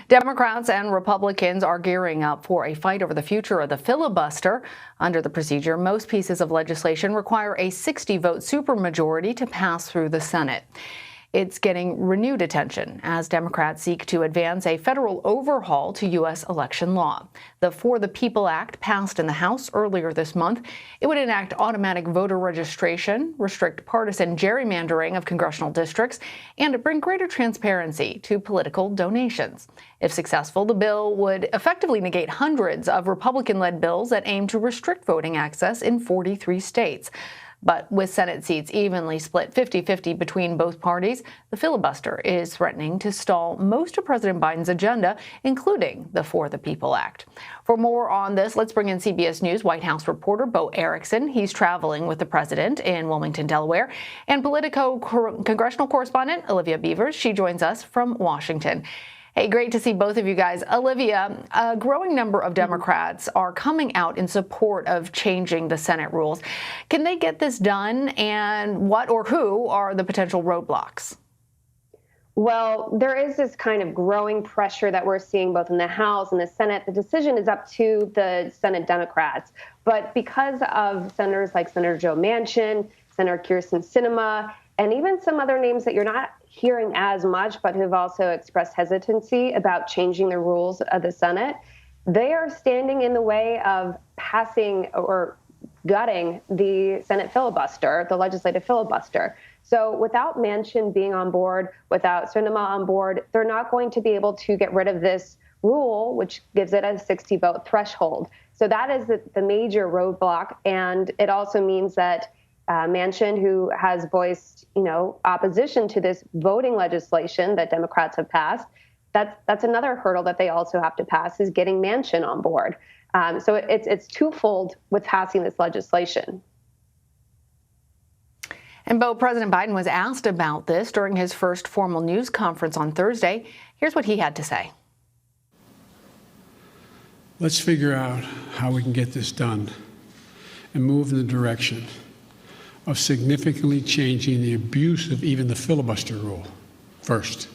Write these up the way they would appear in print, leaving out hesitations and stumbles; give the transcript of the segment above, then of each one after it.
Democrats and Republicans are gearing up for a fight over the future of the filibuster. Under the procedure, most pieces of legislation require a 60-vote supermajority to pass through the Senate. It's getting renewed attention as Democrats seek to advance a federal overhaul to U.S. election law. The For the People Act passed in the House earlier this month. It would enact automatic voter registration, restrict partisan gerrymandering of congressional districts, and bring greater transparency to political donations. If successful, the bill would effectively negate hundreds of Republican-led bills that aim to restrict voting access in 43 states. But with Senate seats evenly split 50-50 between both parties, the filibuster is threatening to stall most of President Biden's agenda, including the For the People Act. For more on this, let's bring in CBS News White House reporter Bo Erickson. He's traveling with the president in Wilmington, Delaware, and Politico congressional correspondent Olivia Beavers. She joins us from Washington. Hey, great to see both of you guys. Olivia, a growing number of Democrats are coming out in support of changing the Senate rules. Can they get this done, and what or who are the potential roadblocks? Well, there is this kind of growing pressure that we're seeing both in the House and the Senate. The decision is up to the Senate Democrats. But because of senators like Senator Joe Manchin, Senator Kyrsten Sinema, and even some other names that you're not hearing as much, but who've also expressed hesitancy about changing the rules of the Senate, they are standing in the way of passing or gutting the Senate filibuster, the legislative filibuster. So without Manchin being on board, without Sinema on board, they're not going to be able to get rid of this rule, which gives it a 60-vote threshold. So that is the major roadblock. And it also means that Manchin, who has voiced, opposition to this voting legislation that Democrats have passed, that's another hurdle that they also have to pass, is getting Manchin on board. So it's twofold with passing this legislation. And Bo, President Biden was asked about this during his first formal news conference on Thursday. Here's what he had to say. Let's figure out how we can get this done and move in the direction of significantly changing the abuse of even the filibuster rule first.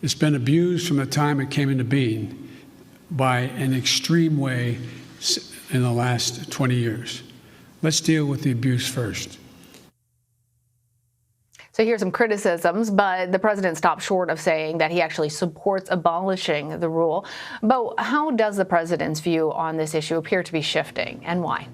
It's been abused from the time it came into being by an extreme way in the last 20 years. Let's deal with the abuse first. So here's some criticisms, but the president stopped short of saying that he actually supports abolishing the rule. Bo, how does the president's view on this issue appear to be shifting, and why?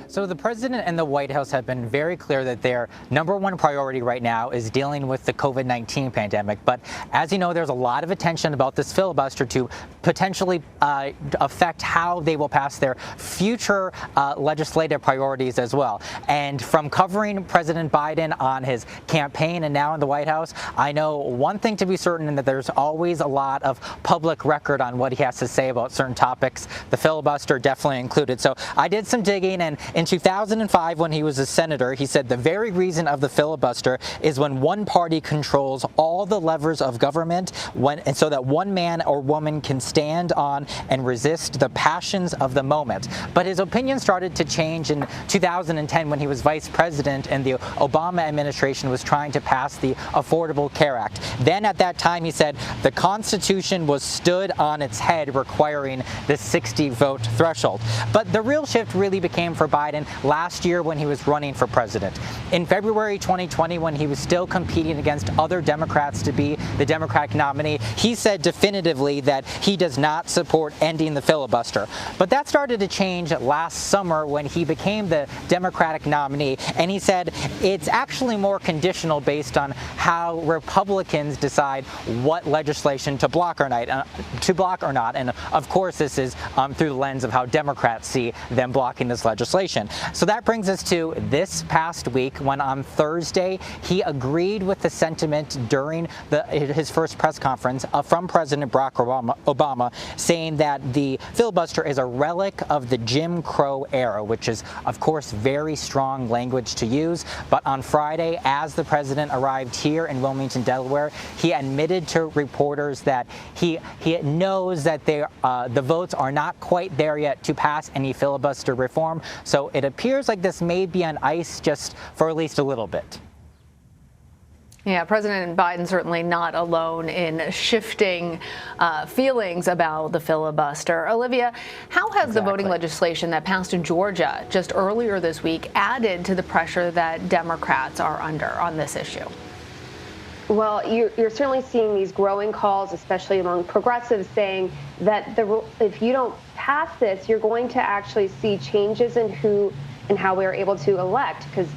So the president and the White House have been very clear that their number one priority right now is dealing with the COVID-19 pandemic. But as you know, there's a lot of attention about this filibuster to potentially affect how they will pass their future legislative priorities as well. And from covering President Biden on his campaign and now in the White House, I know one thing to be certain, and that there's always a lot of public record on what he has to say about certain topics, the filibuster definitely included. So I did some digging, and in 2005, when he was a senator, he said the very reason of the filibuster is when one party controls all the levers of government, and so that one man or woman can stand on and resist the passions of the moment. But his opinion started to change in 2010 when he was vice president and the Obama administration was trying to pass the Affordable Care Act. Then at that time, he said the Constitution was stood on its head, requiring the 60-vote threshold. But the real shift really became for Biden last year when he was running for president. In February 2020, when he was still competing against other Democrats to be the Democratic nominee, he said definitively that he does not support ending the filibuster. But that started to change last summer when he became the Democratic nominee, and he said it's actually more conditional based on how Republicans decide what legislation to block or not. And of course, this is through the lens of how Democrats see them blocking this legislation. So that brings us to this past week, when on Thursday he agreed with the sentiment during his first press conference from President Barack Obama, saying that the filibuster is a relic of the Jim Crow era, which is, of course, very strong language to use. But on Friday, as the president arrived here in Wilmington, Delaware, he admitted to reporters that he knows that the votes are not quite there yet to pass any filibuster reform. So it appears like this may be on ice just for at least a little bit. Yeah, President Biden certainly not alone in shifting feelings about the filibuster. Olivia, how has the voting legislation that passed in Georgia just earlier this week added to the pressure that Democrats are under on this issue? Well, you're certainly seeing these growing calls, especially among progressives, saying that if you don't pass this, you're going to actually see changes in who and how we are able to elect, because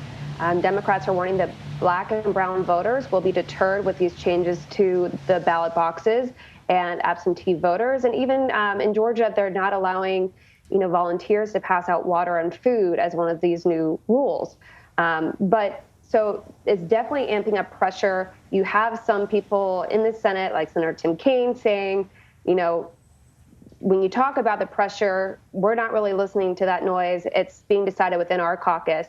Democrats are warning that Black and brown voters will be deterred with these changes to the ballot boxes and absentee voters. And even in Georgia, they're not allowing, volunteers to pass out water and food as one of these new rules. So it's definitely amping up pressure. You have some people in the Senate, like Senator Tim Kaine, saying, when you talk about the pressure, we're not really listening to that noise. It's being decided within our caucus.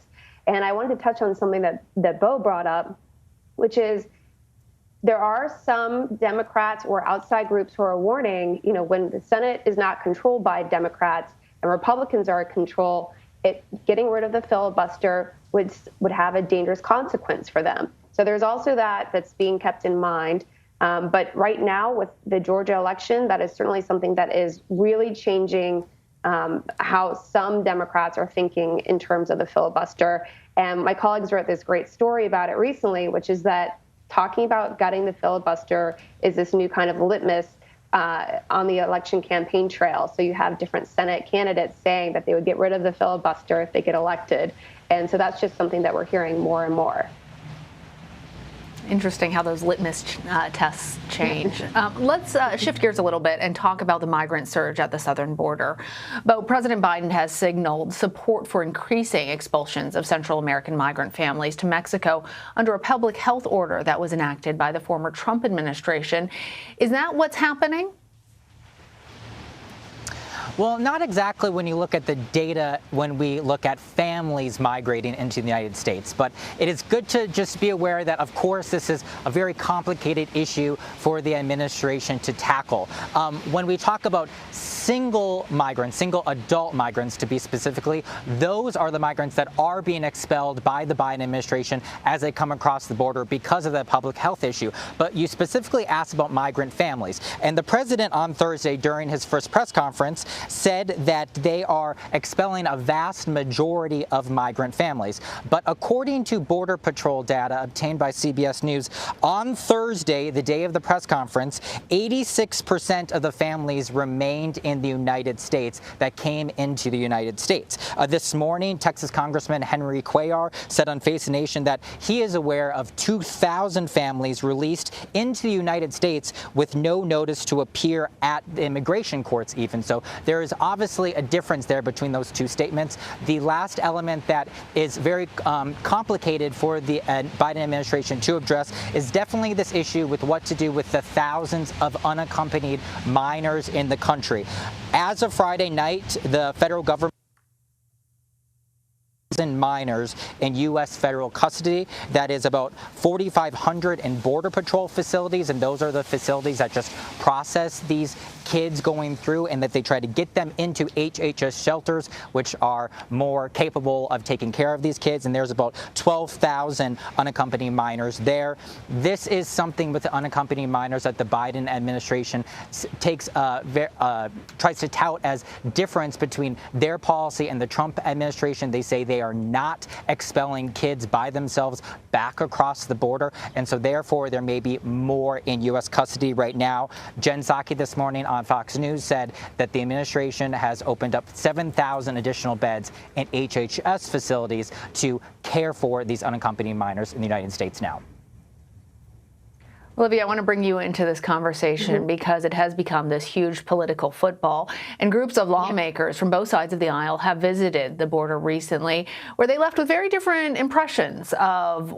And I wanted to touch on something that Bo brought up, which is there are some Democrats or outside groups who are warning, when the Senate is not controlled by Democrats and Republicans are in control, getting rid of the filibuster would have a dangerous consequence for them. So there's also that's being kept in mind. But right now with the Georgia election, that is certainly something that is really changing how some Democrats are thinking in terms of the filibuster. And my colleagues wrote this great story about it recently, which is that talking about gutting the filibuster is this new kind of litmus on the election campaign trail. So you have different Senate candidates saying that they would get rid of the filibuster if they get elected. And so that's just something that we're hearing more and more. Interesting how those litmus tests change. Let's shift gears a little bit and talk about the migrant surge at the southern border. But President Biden has signaled support for increasing expulsions of Central American migrant families to Mexico under a public health order that was enacted by the former Trump administration. Is that what's happening? Well, not exactly when you look at the data when we look at families migrating into the United States. But it is good to just be aware that, of course, this is a very complicated issue for the administration to tackle. When we talk about single migrants, single adult migrants to be specifically, those are the migrants that are being expelled by the Biden administration as they come across the border because of that public health issue. But you specifically asked about migrant families. And the president on Thursday during his first press conference said that they are expelling a vast majority of migrant families. But according to Border Patrol data obtained by CBS News, on Thursday, the day of the press conference, 86% of the families remained in the United States that came into the United States. This morning, Texas Congressman Henry Cuellar said on Face the Nation that he is aware of 2,000 families released into the United States with no notice to appear at the immigration courts even. So there is obviously a difference there between those two statements. The last element that is very complicated for the Biden administration to address is definitely this issue with what to do with the thousands of unaccompanied minors in the country. As of Friday night, the federal government minors in U.S. federal custody. That is about 4,500 in Border Patrol facilities, and those are the facilities that just process these kids going through and that they try to get them into HHS shelters, which are more capable of taking care of these kids. And there's about 12,000 unaccompanied minors there. This is something with the unaccompanied minors that the Biden administration takes tries to tout as difference between their policy and the Trump administration. They say they are not expelling kids by themselves back across the border, and so therefore there may be more in U.S. custody right now. Jen Psaki this morning on Fox News said that the administration has opened up 7,000 additional beds in HHS facilities to care for these unaccompanied minors in the United States now. Olivia, I want to bring you into this conversation because it has become this huge political football, and groups of lawmakers from both sides of the aisle have visited the border recently, where they left with very different impressions of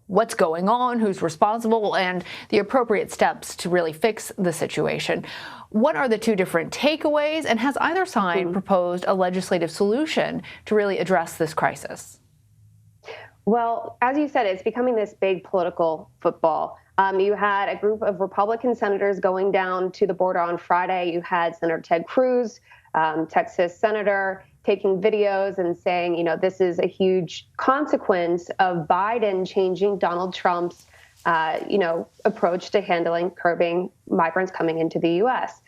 what's going on, who's responsible, and the appropriate steps to really fix the situation. What are the two different takeaways, and has either side proposed a legislative solution to really address this crisis? Well, as you said, it's becoming this big political football. You had a group of Republican senators going down to the border on Friday. You had Senator Ted Cruz, Texas senator, taking videos and saying, this is a huge consequence of Biden changing Donald Trump's approach to curbing migrants coming into the U.S.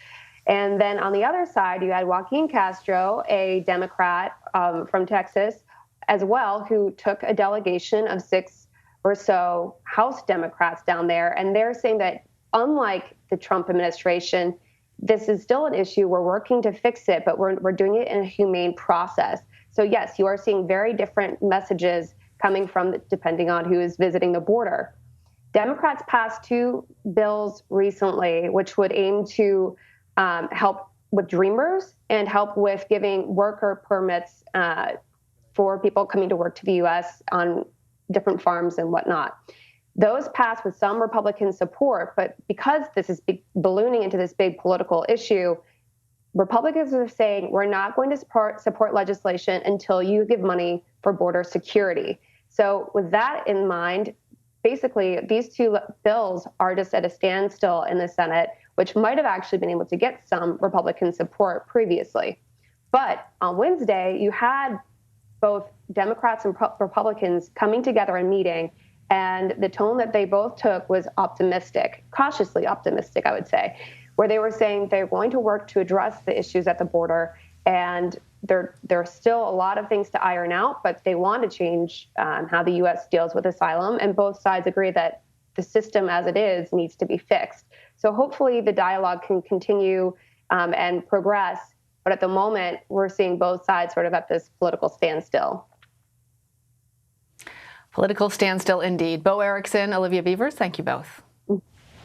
And then on the other side, you had Joaquin Castro, a Democrat from Texas as well, who took a delegation of 6 or so House Democrats down there. And they're saying that unlike the Trump administration, this is still an issue. We're working to fix it, but we're doing it in a humane process. So yes, you are seeing very different messages coming from depending on who is visiting the border. Democrats passed 2 bills recently, which would aim to help with Dreamers and help with giving worker permits for people coming to work to the U.S. on different farms and whatnot. Those passed with some Republican support, but because this is ballooning into this big political issue, Republicans are saying we're not going to support legislation until you give money for border security. So with that in mind, basically these 2 bills are just at a standstill in the Senate, which might have actually been able to get some Republican support previously. But on Wednesday, you had both Democrats and Republicans coming together and meeting, and the tone that they both took was optimistic, cautiously optimistic, I would say, where they were saying they're going to work to address the issues at the border. And there are still a lot of things to iron out, but they want to change how the U.S. deals with asylum. And both sides agree that the system as it is needs to be fixed. So hopefully the dialogue can continue and progress. But at the moment, we're seeing both sides sort of at this political standstill. Political standstill indeed. Bo Erickson, Olivia Beavers, thank you both.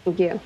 Thank you.